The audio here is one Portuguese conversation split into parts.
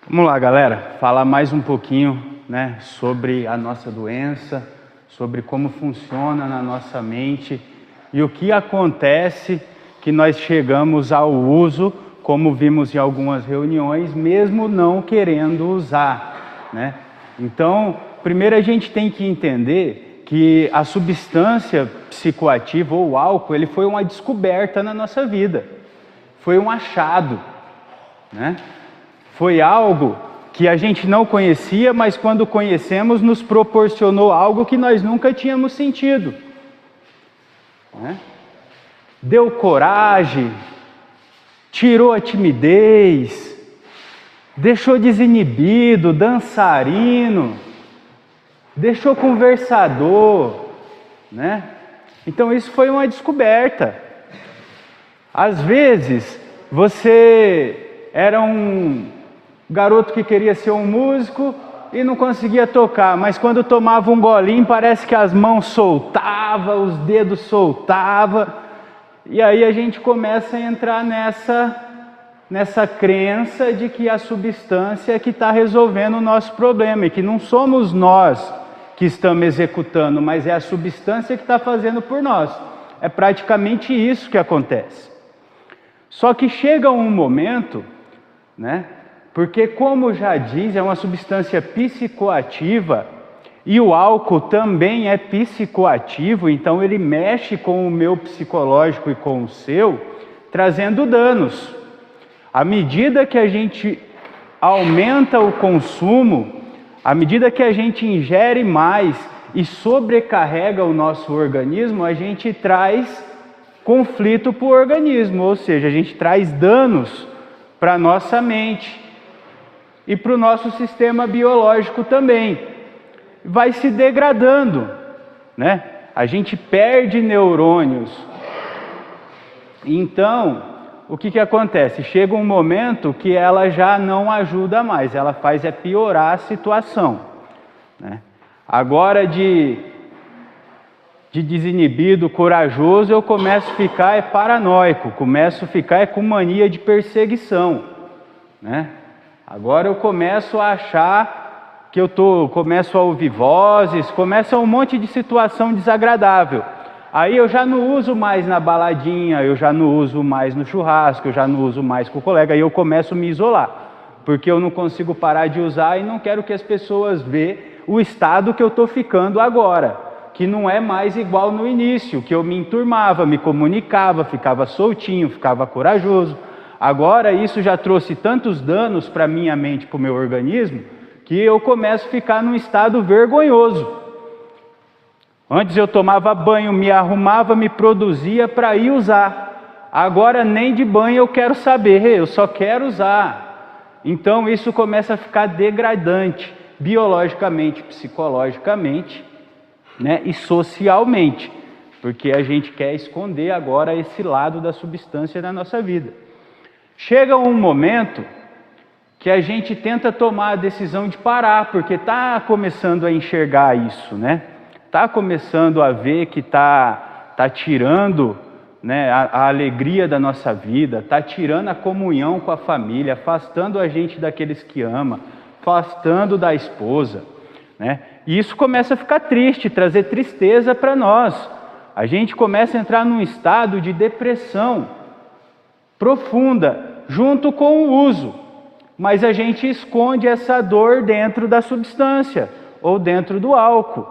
Vamos lá, galera, falar mais um pouquinho, sobre a nossa doença, sobre como funciona na nossa mente e o que acontece que nós chegamos ao uso, como vimos em algumas reuniões, mesmo não querendo usar, Então, primeiro a gente tem que entender que a substância psicoativa ou o álcool, ele foi uma descoberta na nossa vida, foi um achado, Foi algo que a gente não conhecia, mas quando conhecemos nos proporcionou algo que nós nunca tínhamos sentido. Deu coragem, tirou a timidez, deixou desinibido, dançarino, deixou conversador, Então isso foi uma descoberta. Às vezes você era um garoto que queria ser um músico e não conseguia tocar, mas quando tomava um golinho parece que as mãos soltavam, os dedos soltavam, e aí a gente começa a entrar nessa crença de que a substância é que está resolvendo o nosso problema, e que não somos nós que estamos executando, mas é a substância que está fazendo por nós. É praticamente isso que acontece. Só que chega um momento, porque, como já diz, é uma substância psicoativa e o álcool também é psicoativo, então ele mexe com o meu psicológico e com o seu, trazendo danos. À medida que a gente aumenta o consumo, à medida que a gente ingere mais e sobrecarrega o nosso organismo, a gente traz conflito para o organismo, ou seja, a gente traz danos para a nossa mente e para o nosso sistema biológico também. Vai se degradando, A gente perde neurônios. Então, o que acontece? Chega um momento que ela já não ajuda mais, ela faz piorar a situação. Agora de desinibido, corajoso, eu começo a ficar paranoico, começo a ficar com mania de perseguição, Agora eu começo a achar que começo a ouvir vozes, começa um monte de situação desagradável. Aí eu já não uso mais na baladinha, eu já não uso mais no churrasco, eu já não uso mais com o colega, aí eu começo a me isolar, porque eu não consigo parar de usar e não quero que as pessoas vejam o estado que eu estou ficando agora, que não é mais igual no início, que eu me enturmava, me comunicava, ficava soltinho, ficava corajoso. Agora isso já trouxe tantos danos para a minha mente, para o meu organismo, que eu começo a ficar num estado vergonhoso. Antes eu tomava banho, me arrumava, me produzia para ir usar. Agora nem de banho eu quero saber, eu só quero usar. Então isso começa a ficar degradante, biologicamente, psicologicamente, e socialmente, porque a gente quer esconder agora esse lado da substância na nossa vida. Chega um momento que a gente tenta tomar a decisão de parar, porque está começando a enxergar isso, Está começando a ver que está tirando a alegria da nossa vida, está tirando a comunhão com a família, afastando a gente daqueles que ama, afastando da esposa, E isso começa a ficar triste, trazer tristeza para nós. A gente começa a entrar num estado de depressão profunda, junto com o uso, mas a gente esconde essa dor dentro da substância ou dentro do álcool,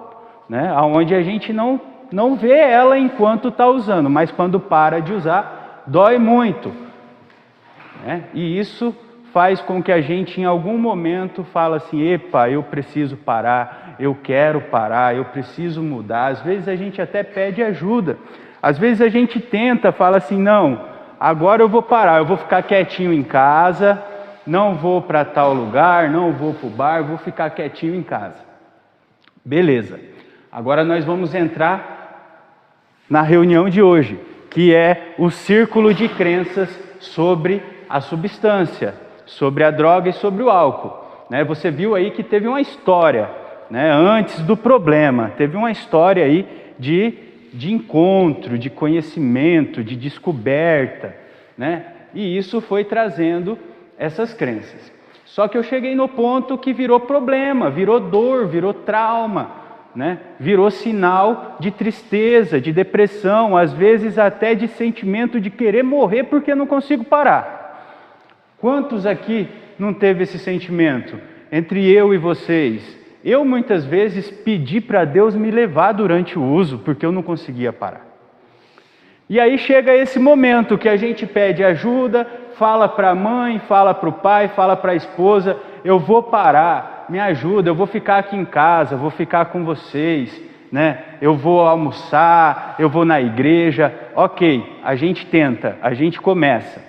onde a gente não vê ela enquanto está usando, mas quando para de usar, dói muito, E isso faz com que a gente em algum momento fale assim, epa, eu preciso parar, eu quero parar, eu preciso mudar. Às vezes a gente até pede ajuda, às vezes a gente tenta, fala assim, não, agora eu vou parar, eu vou ficar quietinho em casa, não vou para tal lugar, não vou para o bar, vou ficar quietinho em casa. Beleza. Agora nós vamos entrar na reunião de hoje, que é o círculo de crenças sobre a substância, sobre a droga e sobre o álcool. Você viu aí que teve uma história, antes do problema, teve uma história aí de encontro, de conhecimento, de descoberta, E isso foi trazendo essas crenças. Só que eu cheguei no ponto que virou problema, virou dor, virou trauma, né? Virou sinal de tristeza, de depressão, às vezes até de sentimento de querer morrer porque não consigo parar. Quantos aqui não teve esse sentimento? Entre eu e vocês. Eu muitas vezes pedi para Deus me levar durante o uso, porque eu não conseguia parar. E aí chega esse momento que a gente pede ajuda, fala para a mãe, fala para o pai, fala para a esposa, eu vou parar, me ajuda, eu vou ficar aqui em casa, vou ficar com vocês, né? Eu vou almoçar, eu vou na igreja. Ok, a gente tenta, a gente começa.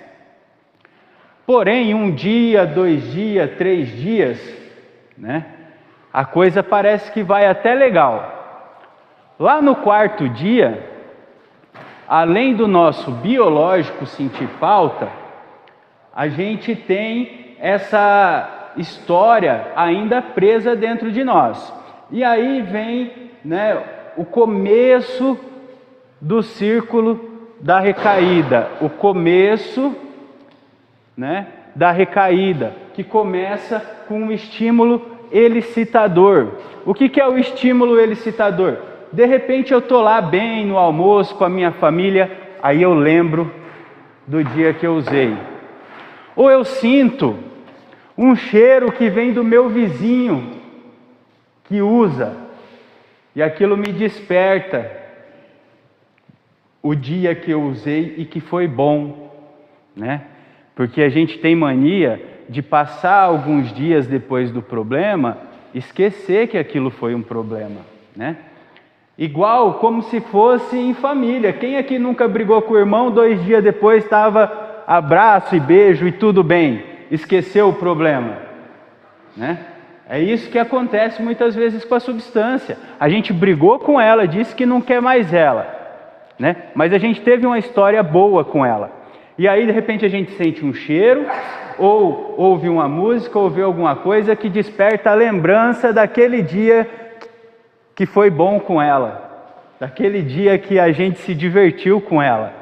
Porém, 1 dia, 2 dias, 3 dias, né? A coisa parece que vai até legal. Lá no 4º dia, além do nosso biológico sentir falta, a gente tem essa história ainda presa dentro de nós. E aí vem, né, o começo do círculo da recaída, o começo, né, da recaída, que começa com um estímulo elicitador. O que é o estímulo elicitador? De repente eu estou lá bem no almoço com a minha família, aí eu lembro do dia que eu usei. Ou eu sinto um cheiro que vem do meu vizinho que usa, e aquilo me desperta o dia que eu usei e que foi bom, né? Porque a gente tem mania de passar alguns dias depois do problema, esquecer que aquilo foi um problema, né? Igual como se fosse em família. Quem aqui nunca brigou com o irmão, 2 dias depois estava abraço e beijo e tudo bem, esqueceu o problema, né? É isso que acontece muitas vezes com a substância. A gente brigou com ela, disse que não quer mais ela, né? Mas a gente teve uma história boa com ela. E aí de repente a gente sente um cheiro, ou ouve uma música, ou vê alguma coisa que desperta a lembrança daquele dia que foi bom com ela, daquele dia que a gente se divertiu com ela.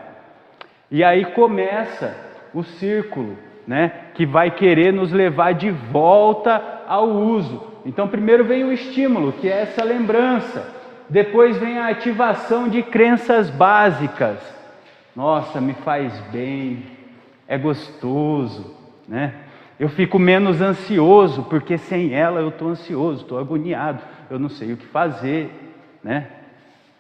E aí começa o círculo, né, que vai querer nos levar de volta ao uso. Então primeiro vem o estímulo, que é essa lembrança. Depois vem a ativação de crenças básicas. Nossa, me faz bem, é gostoso, né? Eu fico menos ansioso, porque sem ela eu estou ansioso, estou agoniado, eu não sei o que fazer, né?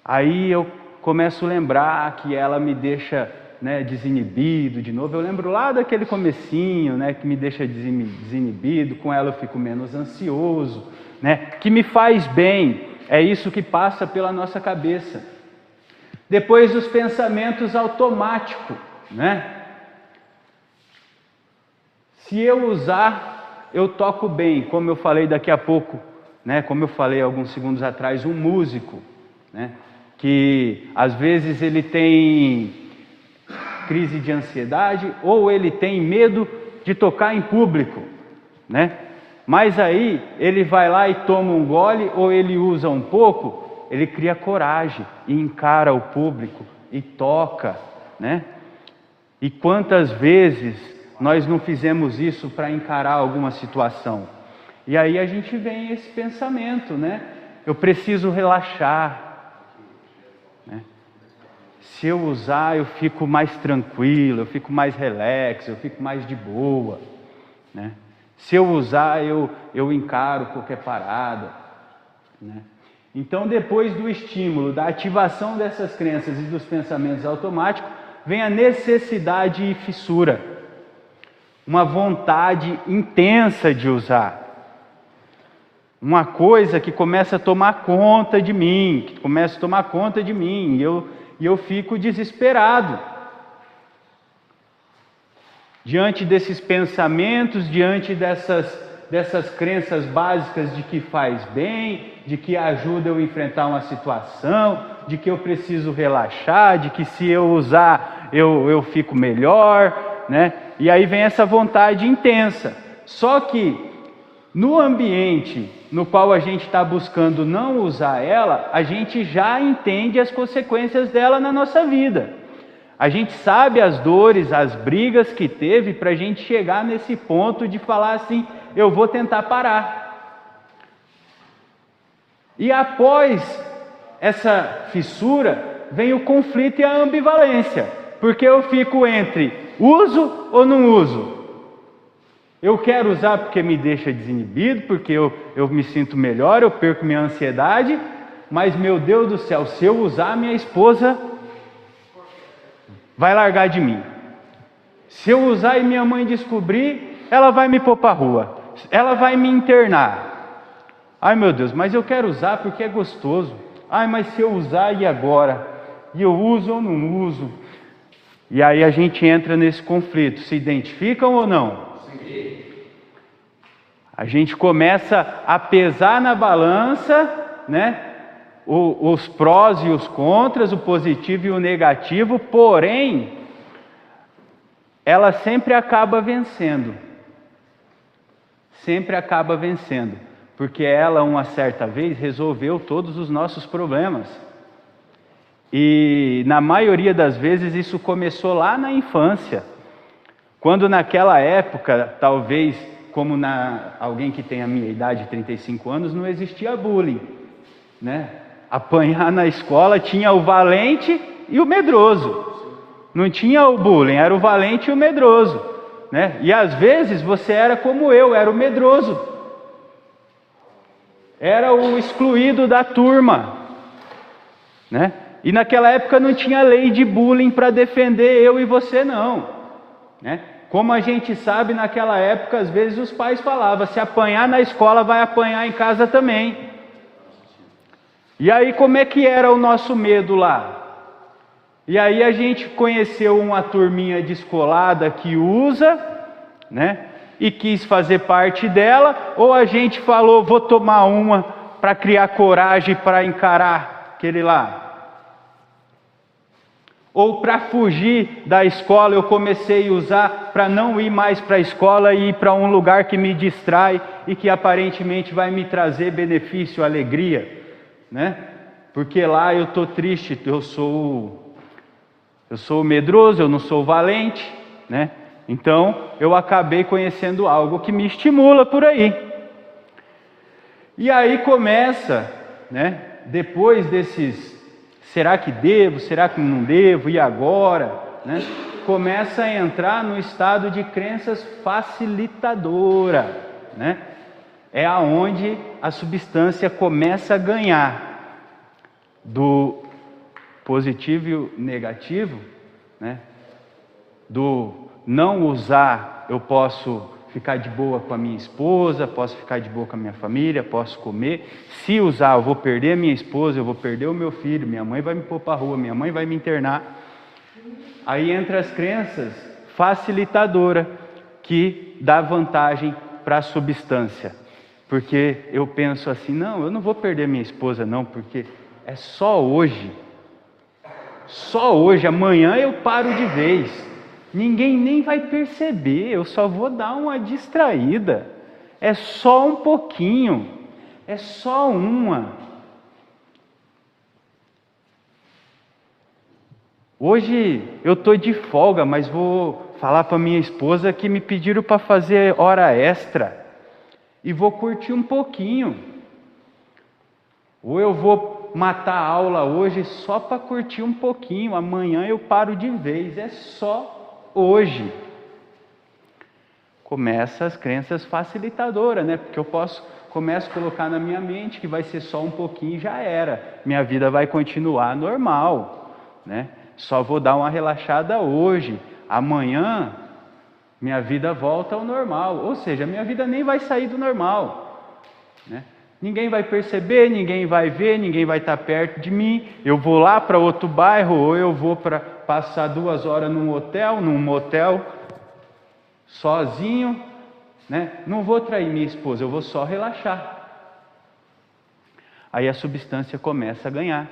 Aí eu começo a lembrar que ela me deixa, né, desinibido de novo. Eu lembro lá daquele comecinho, né, que me deixa desinibido, com ela eu fico menos ansioso, né? Que me faz bem, é isso que passa pela nossa cabeça. Depois os pensamentos automáticos, né? Se eu usar, eu toco bem, como eu falei daqui a pouco, né? Como eu falei alguns segundos atrás, um músico, né? Que às vezes ele tem crise de ansiedade ou ele tem medo de tocar em público, né? Mas aí ele vai lá e toma um gole ou ele usa um pouco, ele cria coragem e encara o público e toca, né? E quantas vezes nós não fizemos isso para encarar alguma situação? E aí a gente vem esse pensamento, né? Eu preciso relaxar, né? Se eu usar, eu fico mais tranquilo, eu fico mais relax, eu fico mais de boa, né? Se eu usar, eu encaro qualquer parada, né? Então, depois do estímulo, da ativação dessas crenças e dos pensamentos automáticos, vem a necessidade e fissura, uma vontade intensa de usar, uma coisa que começa a tomar conta de mim, e eu fico desesperado diante desses pensamentos, diante dessas crenças básicas de que faz bem, de que ajuda eu a enfrentar uma situação, de que eu preciso relaxar, de que se eu usar eu fico melhor, né? E aí vem essa vontade intensa. Só que no ambiente no qual a gente está buscando não usar ela, a gente já entende as consequências dela na nossa vida. A gente sabe as dores, as brigas que teve para a gente chegar nesse ponto de falar assim, eu vou tentar parar. E após essa fissura, vem o conflito e a ambivalência, porque eu fico entre uso ou não uso. Eu quero usar porque me deixa desinibido, porque eu me sinto melhor, eu perco minha ansiedade, mas meu Deus do céu, se eu usar, minha esposa vai largar de mim. Se eu usar e minha mãe descobrir, ela vai me pôr para a rua, ela vai me internar. Ai meu Deus, mas eu quero usar porque é gostoso. Ai, mas se eu usar e agora? E eu uso ou não uso? E aí a gente entra nesse conflito. Se identificam ou não? Sim. A gente começa a pesar na balança, né? Os prós e os contras, o positivo e o negativo, porém, ela sempre acaba vencendo. Sempre acaba vencendo. Porque ela, uma certa vez, resolveu todos os nossos problemas. E, na maioria das vezes, isso começou lá na infância. Quando naquela época, talvez, como alguém que tem a minha idade, 35 anos, não existia bullying, né? Apanhar na escola tinha o valente e o medroso. Não tinha o bullying, era o valente e o medroso, né? E às vezes você era como eu, era o medroso. Era o excluído da turma, né? E naquela época não tinha lei de bullying para defender eu e você não, né? Como a gente sabe, naquela época, às vezes os pais falavam, se apanhar na escola, vai apanhar em casa também. E aí como é que era o nosso medo lá? E aí a gente conheceu uma turminha descolada que usa, né? E quis fazer parte dela, ou a gente falou, vou tomar uma para criar coragem para encarar aquele lá. Ou para fugir da escola eu comecei a usar para não ir mais para a escola e ir para um lugar que me distrai e que aparentemente vai me trazer benefício, alegria, né? Porque lá eu estou triste, eu sou medroso, eu não sou valente, né? Então eu acabei conhecendo algo que me estimula por aí. E aí começa, né? Depois desses, será que devo, será que não devo, e agora, né? Começa a entrar no estado de crenças facilitadora, né? É aonde a substância começa a ganhar do positivo e o negativo, né? Do não usar, eu posso ficar de boa com a minha esposa, posso ficar de boa com a minha família, posso comer. Se usar, eu vou perder a minha esposa, eu vou perder o meu filho, minha mãe vai me pôr para a rua, minha mãe vai me internar. Aí entra as crenças facilitadoras, que dá vantagem para a substância. Porque eu penso assim, não, eu não vou perder minha esposa não, porque é só hoje. Só hoje, amanhã eu paro de vez. Ninguém nem vai perceber, eu só vou dar uma distraída. É só um pouquinho, é só uma. Hoje eu estou de folga, mas vou falar para minha esposa que me pediram para fazer hora extra. E vou curtir um pouquinho. Ou eu vou matar a aula hoje só para curtir um pouquinho, amanhã eu paro de vez, é só hoje. Começa as crenças facilitadoras, né? Porque eu começo a colocar na minha mente que vai ser só um pouquinho e já era. Minha vida vai continuar normal, né? Só vou dar uma relaxada hoje. Amanhã, minha vida volta ao normal. Ou seja, minha vida nem vai sair do normal, né? Ninguém vai perceber, ninguém vai ver, ninguém vai estar perto de mim. Eu vou lá para outro bairro, ou eu vou para passar 2 horas num hotel, num motel, sozinho, né? Não vou trair minha esposa, eu vou só relaxar. Aí a substância começa a ganhar,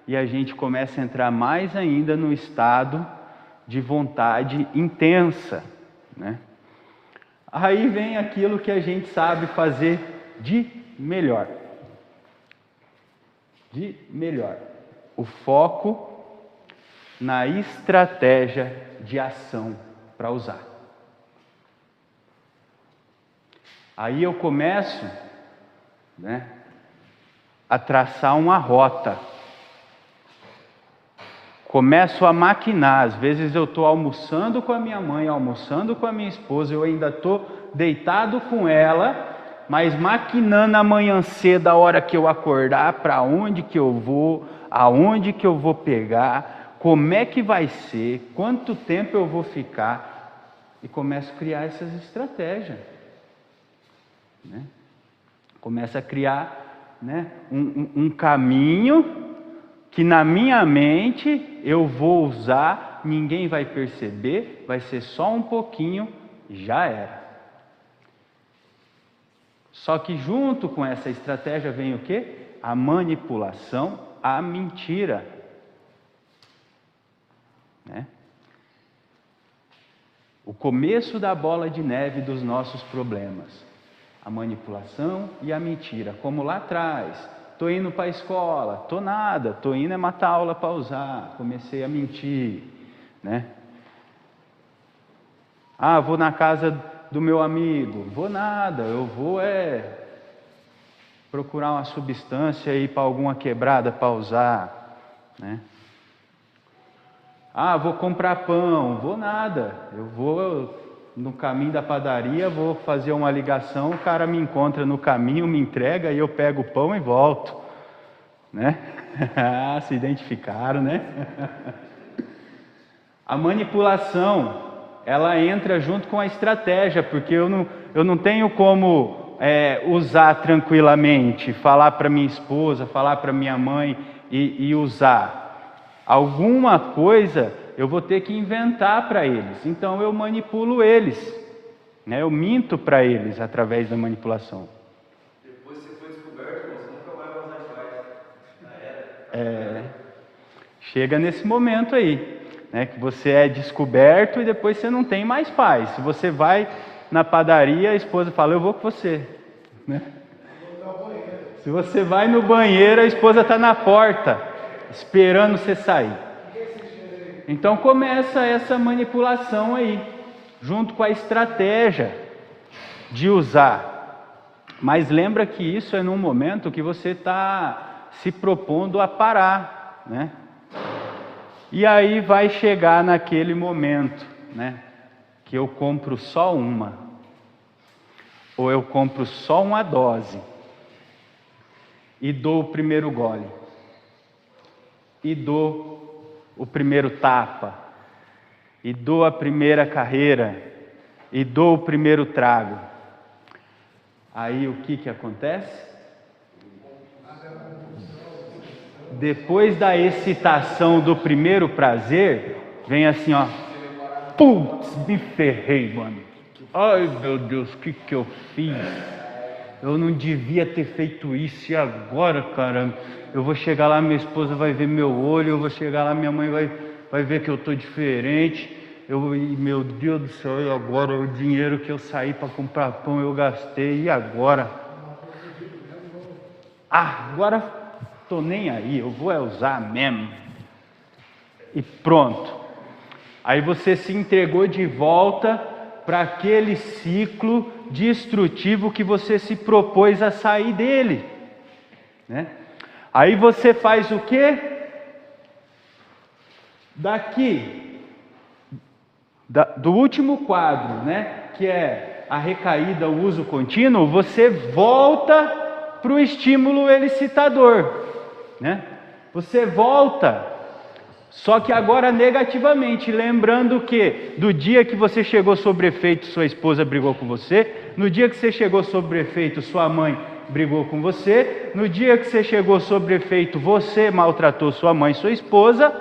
e a gente começa a entrar mais ainda no estado de vontade intensa, né? Aí vem aquilo que a gente sabe fazer de melhor. De melhor. O foco na estratégia de ação para usar. Aí eu começo, né, a traçar uma rota. Começo a maquinar. Às vezes eu estou almoçando com a minha mãe, almoçando com a minha esposa, eu ainda estou deitado com ela, mas maquinando amanhã cedo, a hora que eu acordar, para onde que eu vou, aonde que eu vou pegar, como é que vai ser, quanto tempo eu vou ficar, e começo a criar essas estratégias, né? Começo a criar, né, um caminho que na minha mente eu vou usar, ninguém vai perceber, vai ser só um pouquinho, já era. Só que junto com essa estratégia vem o quê? A manipulação, a mentira, né? O começo da bola de neve dos nossos problemas, a manipulação e a mentira, como lá atrás. Estou indo para a escola, estou nada, estou indo é matar aula para usar, comecei a mentir, né? Ah, vou na casa do meu amigo, vou nada, eu vou procurar uma substância aí para alguma quebrada para usar, né? Ah, vou comprar pão, vou nada, eu vou no caminho da padaria, vou fazer uma ligação, o cara me encontra no caminho, me entrega e eu pego o pão e volto, né? Se identificaram, né? A manipulação, ela entra junto com a estratégia, porque eu não tenho como usar tranquilamente, falar para minha esposa, falar para minha mãe e usar. Alguma coisa eu vou ter que inventar para eles, então eu manipulo eles, né? Eu minto para eles através da manipulação. Depois você foi descoberto, você nunca vai usar mais. Chega nesse momento aí, né, que você é descoberto e depois você não tem mais paz. Se você vai na padaria, a esposa fala, eu vou com você, né? Se você vai no banheiro, a esposa está na porta, esperando você sair. Então começa essa manipulação aí, junto com a estratégia de usar. Mas lembra que isso é num momento que você está se propondo a parar, né? E aí vai chegar naquele momento, né, que eu compro só uma, ou eu compro só uma dose, e dou o primeiro gole, e dou o primeiro tapa, e dou a primeira carreira, e dou o primeiro trago. Aí o que acontece? Depois da excitação do primeiro prazer, vem assim, ó, putz, me ferrei, mano. Ai, meu Deus, o que eu fiz? Eu não devia ter feito isso, e agora, caramba? Eu vou chegar lá, minha esposa vai ver meu olho, eu vou chegar lá, minha mãe vai ver que eu tô diferente. Meu Deus do céu, e agora o dinheiro que eu saí para comprar pão eu gastei, e agora? Agora tô nem aí, eu vou usar mesmo. E pronto. Aí você se entregou de volta para aquele ciclo destrutivo que você se propôs a sair dele, né? Aí você faz o quê? Daqui, do último quadro, né, que é a recaída, o uso contínuo, você volta para o estímulo elicitador, né? Você volta, só que agora negativamente, lembrando que do dia que você chegou sob efeito, sua esposa brigou com você, no dia que você chegou sob efeito, sua mãe brigou com você, no dia que você chegou sob efeito, você maltratou sua mãe, sua esposa,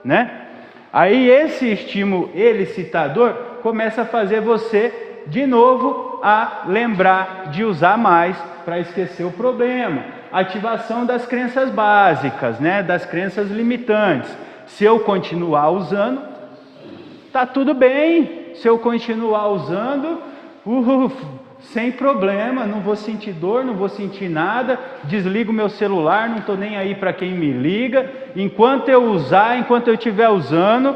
né? Aí esse estímulo elicitador começa a fazer você de novo a lembrar de usar mais para esquecer o problema. Ativação das crenças básicas, né? Das crenças limitantes. Se eu continuar usando, tá tudo bem. Se eu continuar usando, sem problema, não vou sentir dor, não vou sentir nada, desligo meu celular, não estou nem aí para quem me liga, enquanto eu usar, enquanto eu estiver usando,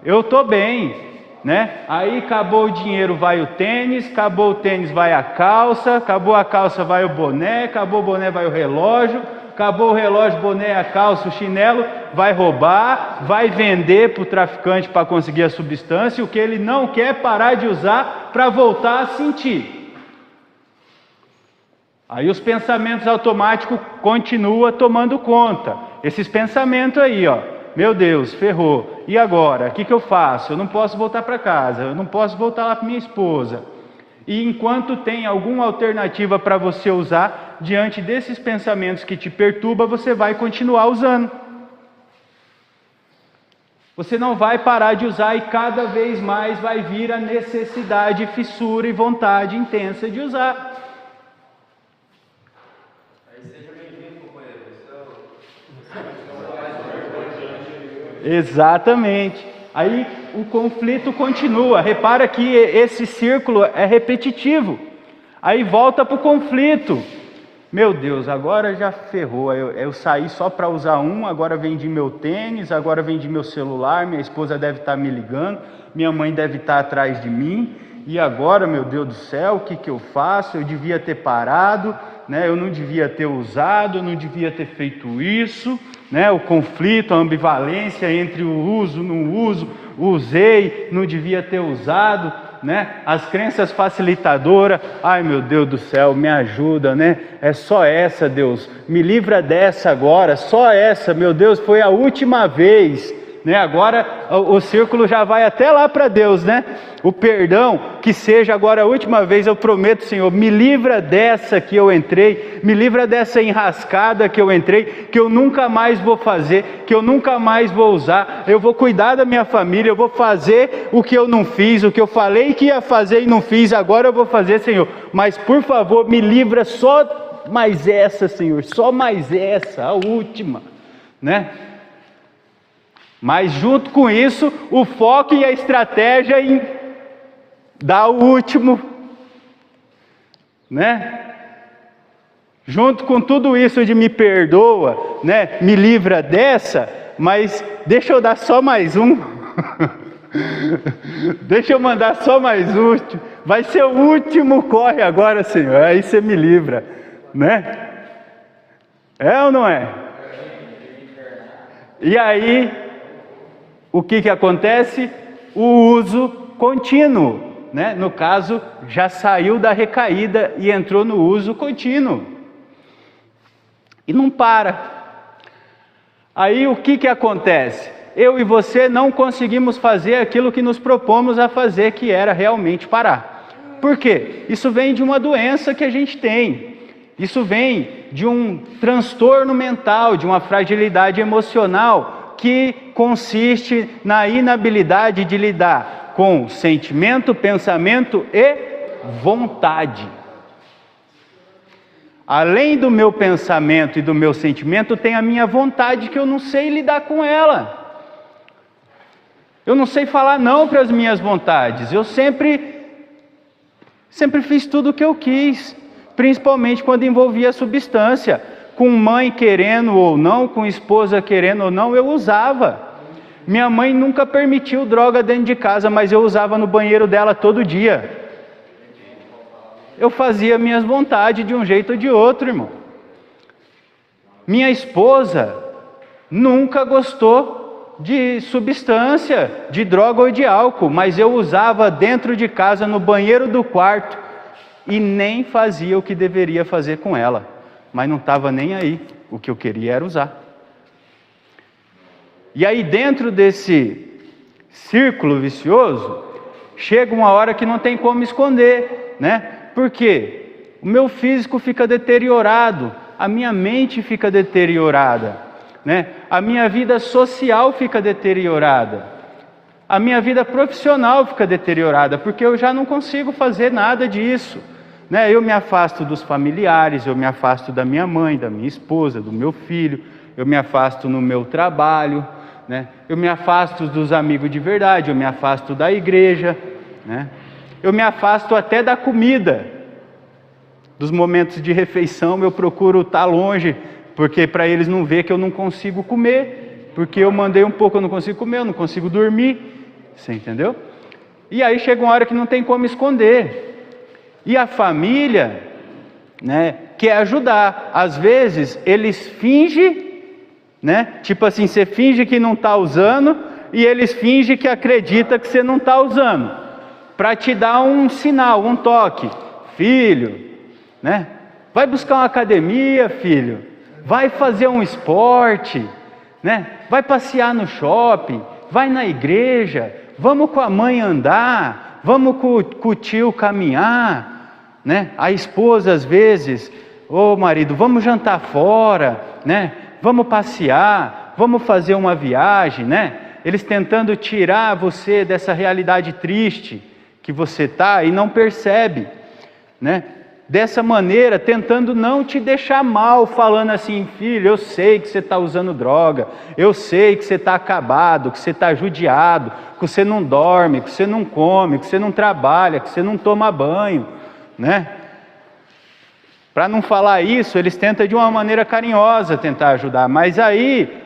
eu estou bem. né? Aí acabou o dinheiro, vai o tênis, acabou o tênis, vai a calça, acabou a calça, vai o boné, acabou o boné, vai o relógio, acabou o relógio, boné, a calça, o chinelo, vai roubar, vai vender para o traficante para conseguir a substância, o que ele não quer parar de usar para voltar a sentir. Aí os pensamentos automáticos continuam tomando conta. Esses pensamentos aí, ó, meu Deus, ferrou. E agora? O que eu faço? Eu não posso voltar para casa, eu não posso voltar lá para minha esposa. E enquanto tem alguma alternativa para você usar, diante desses pensamentos que te perturbam, você vai continuar usando. Você não vai parar de usar e cada vez mais vai vir a necessidade, fissura e vontade intensa de usar. Exatamente. Aí o conflito continua. Repara que esse círculo é repetitivo. Aí volta para o conflito. Meu Deus, agora já ferrou. Eu saí só para usar um, agora vendi meu tênis, agora vendi meu celular, minha esposa deve estar me ligando, minha mãe deve estar atrás de mim. E agora, meu Deus do céu, o que eu faço? Eu devia ter parado, né? Eu não devia ter usado, eu não devia ter feito isso. Né, o conflito, a ambivalência entre o uso, não uso, usei, não devia ter usado, né? As crenças facilitadoras, ai meu Deus do céu, me ajuda, né? É só essa, Deus, me livra dessa agora, só essa, meu Deus, foi a última vez, né? Agora o círculo já vai até lá para Deus, né? O perdão, que seja agora a última vez, eu prometo, Senhor, me livra dessa que eu entrei, me livra dessa enrascada que eu entrei, que eu nunca mais vou fazer, que eu nunca mais vou usar, eu vou cuidar da minha família, eu vou fazer o que eu não fiz, o que eu falei que ia fazer e não fiz, agora eu vou fazer, Senhor, mas por favor, me livra só mais essa, Senhor, só mais essa, a última, né? Mas junto com isso, o foco e a estratégia em dar o último, né? Junto com tudo isso de me perdoa, né? Me livra dessa, mas deixa eu dar só mais um. Deixa eu mandar só mais um. Vai ser o último, corre agora, Senhor. Aí você me livra, né? É ou não é? E aí, o que acontece? O uso contínuo, né? No caso, já saiu da recaída e entrou no uso contínuo. E não para. Aí o que acontece? Eu e você não conseguimos fazer aquilo que nos propomos a fazer, que era realmente parar. Por quê? Isso vem de uma doença que a gente tem. Isso vem de um transtorno mental, de uma fragilidade emocional, que consiste na inabilidade de lidar com sentimento, pensamento e vontade. Além do meu pensamento e do meu sentimento, tem a minha vontade, que eu não sei lidar com ela. Eu não sei falar não para as minhas vontades. Eu sempre fiz tudo o que eu quis, principalmente quando envolvia substância. Com mãe querendo ou não, com esposa querendo ou não, eu usava. Minha mãe nunca permitiu droga dentro de casa, mas eu usava no banheiro dela todo dia. Eu fazia minhas vontades de um jeito ou de outro, irmão. Minha esposa nunca gostou de substância, de droga ou de álcool, mas eu usava dentro de casa, no banheiro do quarto, e nem fazia o que deveria fazer com ela. Mas não estava nem aí, o que eu queria era usar. E aí dentro desse círculo vicioso, chega uma hora que não tem como esconder, né? Por quê? O meu físico fica deteriorado, a minha mente fica deteriorada, né? A minha vida social fica deteriorada, a minha vida profissional fica deteriorada, porque eu já não consigo fazer nada disso. Né? Eu me afasto dos familiares, eu me afasto da minha mãe, da minha esposa, do meu filho, eu me afasto no meu trabalho, né? Eu me afasto dos amigos de verdade, eu me afasto da igreja, né? Eu me afasto até da comida, dos momentos de refeição eu procuro estar longe, porque para eles não ver que eu não consigo comer, porque eu mandei um pouco, eu não consigo comer, eu não consigo dormir, você entendeu? E aí chega uma hora que não tem como esconder. E a família, né, quer ajudar. Às vezes eles fingem, né? Tipo assim, você finge que não está usando e eles fingem que acredita que você não está usando, para te dar um sinal, um toque. Filho, né? Vai buscar uma academia, filho. Vai fazer um esporte, né? Vai passear no shopping, vai na igreja, vamos com a mãe andar, vamos com o tio caminhar, né? A esposa às vezes, ô marido, vamos jantar fora, né? Vamos passear, vamos fazer uma viagem, né? Eles tentando tirar você dessa realidade triste que você está e não percebe, né? Dessa maneira, tentando não te deixar mal, falando assim, filho, eu sei que você está usando droga, eu sei que você está acabado, que você está judiado, que você não dorme, que você não come, que você não trabalha, que você não toma banho, né? Para não falar isso, eles tentam de uma maneira carinhosa tentar ajudar, mas aí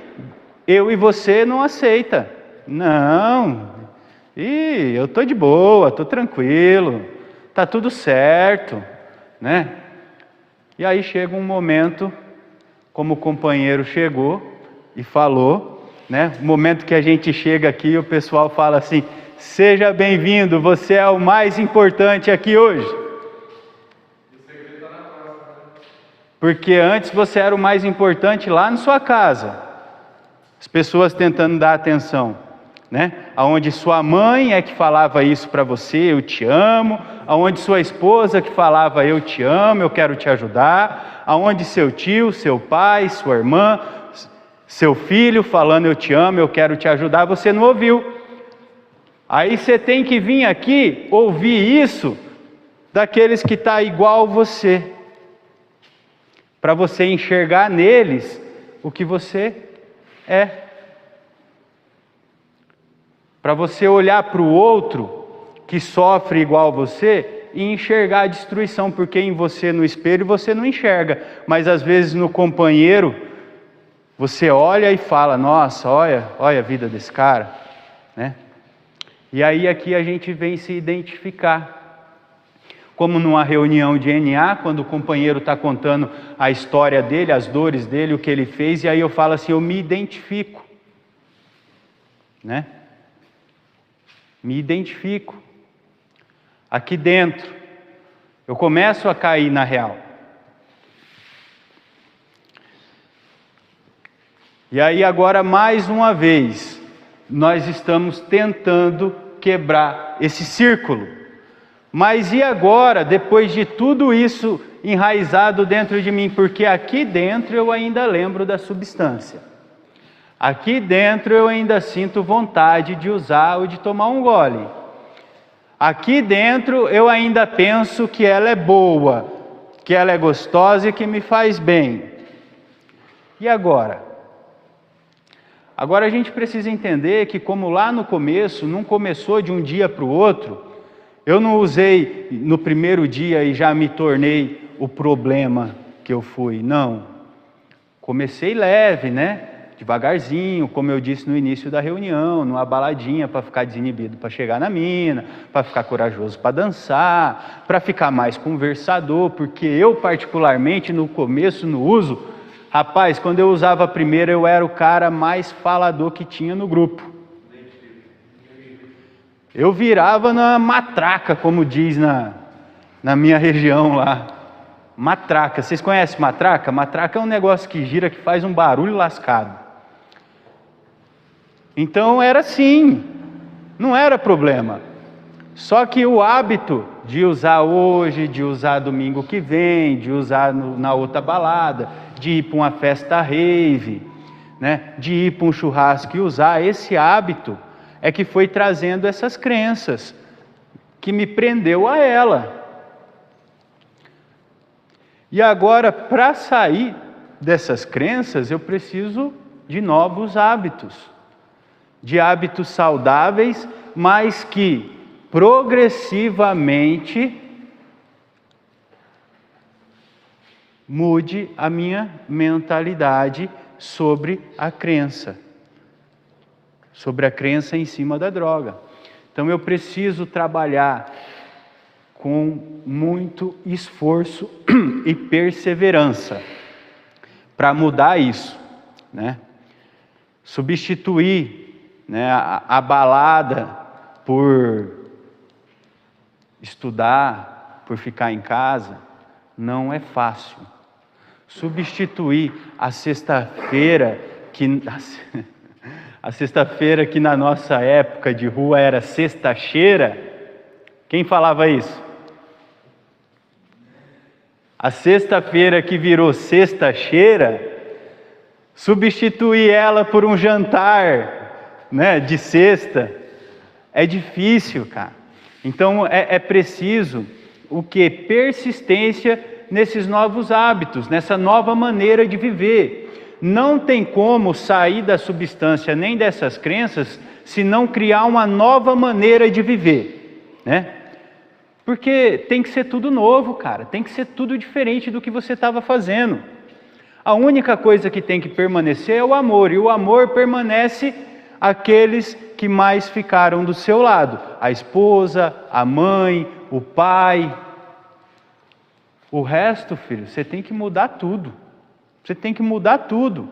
eu e você não aceita. Não, eu estou de boa, estou tranquilo, está tudo certo, né? E aí chega um momento, como o companheiro chegou e falou, né? O momento que a gente chega aqui, o pessoal fala assim, seja bem-vindo, você é o mais importante aqui hoje. Porque antes você era o mais importante lá na sua casa. As pessoas tentando dar atenção, né? Aonde sua mãe é que falava isso para você, eu te amo. Aonde sua esposa que falava, eu te amo, eu quero te ajudar. Aonde seu tio, seu pai, sua irmã, seu filho falando, eu te amo, eu quero te ajudar, você não ouviu. Aí você tem que vir aqui ouvir isso daqueles que estão igual você, para você enxergar neles o que você é. Para você olhar para o outro que sofre igual você e enxergar a destruição, porque em você no espelho você não enxerga, mas às vezes no companheiro você olha e fala, nossa, olha a vida desse cara, né? E aí aqui a gente vem se identificar. Como numa reunião de NA, quando o companheiro está contando a história dele, as dores dele, o que ele fez, e aí eu falo assim, eu me identifico, né? Me identifico. Aqui dentro, eu começo a cair na real. E aí agora, mais uma vez, nós estamos tentando quebrar esse círculo. Mas e agora, depois de tudo isso enraizado dentro de mim? Porque aqui dentro eu ainda lembro da substância. Aqui dentro eu ainda sinto vontade de usar ou de tomar um gole. Aqui dentro eu ainda penso que ela é boa, que ela é gostosa e que me faz bem. E agora? Agora a gente precisa entender que, como lá no começo, não começou de um dia para o outro. Eu não usei no primeiro dia e já me tornei o problema que eu fui. Não. Comecei leve, né? Devagarzinho, como eu disse no início da reunião, numa baladinha para ficar desinibido para chegar na mina, para ficar corajoso para dançar, para ficar mais conversador, porque eu particularmente no começo, no uso, rapaz, quando eu usava a primeira eu era o cara mais falador que tinha no grupo. Eu virava na matraca, como diz na minha região lá. Matraca, vocês conhecem matraca? Matraca é um negócio que gira, que faz um barulho lascado. Então era assim, não era problema. Só que o hábito de usar hoje, de usar domingo que vem, de usar na outra balada, de ir para uma festa rave, né? De ir para um churrasco e usar, esse hábito é que foi trazendo essas crenças, que me prendeu a ela. E agora, para sair dessas crenças, eu preciso de novos hábitos, de hábitos saudáveis, mas que progressivamente mude a minha mentalidade sobre a crença em cima da droga. Então eu preciso trabalhar com muito esforço e perseverança para mudar isso, né? Substituir, né, a balada por estudar, por ficar em casa, não é fácil. Substituir a sexta-feira que na nossa época de rua era sexta-cheira. Quem falava isso? A sexta-feira que virou sexta-cheira, substituir ela por um jantar, né, de sexta, é difícil, cara. Então é preciso o quê? Persistência nesses novos hábitos, nessa nova maneira de viver. Não tem como sair da substância nem dessas crenças se não criar uma nova maneira de viver, né? Porque tem que ser tudo novo, cara. Tem que ser tudo diferente do que você estava fazendo. A única coisa que tem que permanecer é o amor. E o amor permanece aqueles que mais ficaram do seu lado. A esposa, a mãe, o pai. O resto, filho, você tem que mudar tudo. Você tem que mudar tudo.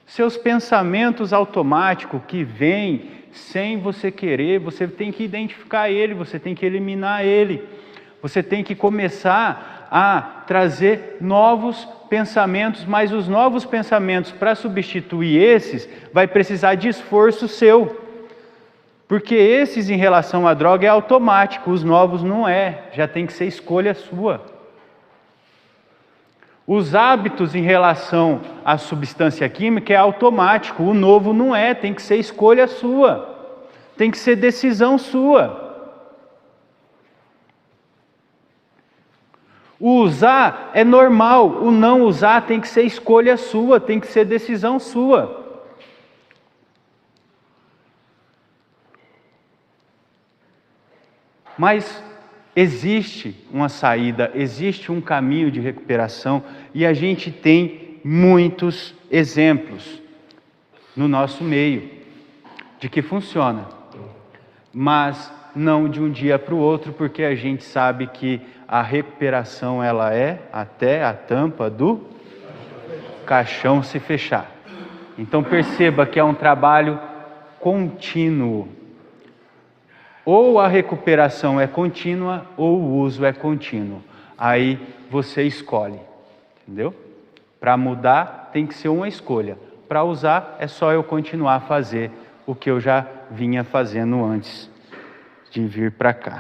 Seus pensamentos automáticos que vêm sem você querer, você tem que identificar ele, você tem que eliminar ele. Você tem que começar a trazer novos pensamentos, mas os novos pensamentos, para substituir esses, vai precisar de esforço seu. Porque esses em relação à droga é automático, os novos não é, já tem que ser escolha sua. Os hábitos em relação à substância química é automático, o novo não é, tem que ser escolha sua, tem que ser decisão sua. O usar é normal, o não usar tem que ser escolha sua, tem que ser decisão sua. Mas existe uma saída, existe um caminho de recuperação e a gente tem muitos exemplos no nosso meio de que funciona, mas não de um dia para o outro, porque a gente sabe que a recuperação ela é até a tampa do caixão se fechar. Então perceba que é um trabalho contínuo. Ou a recuperação é contínua, ou o uso é contínuo. Aí você escolhe, entendeu? Para mudar tem que ser uma escolha. Para usar é só eu continuar a fazer o que eu já vinha fazendo antes de vir para cá.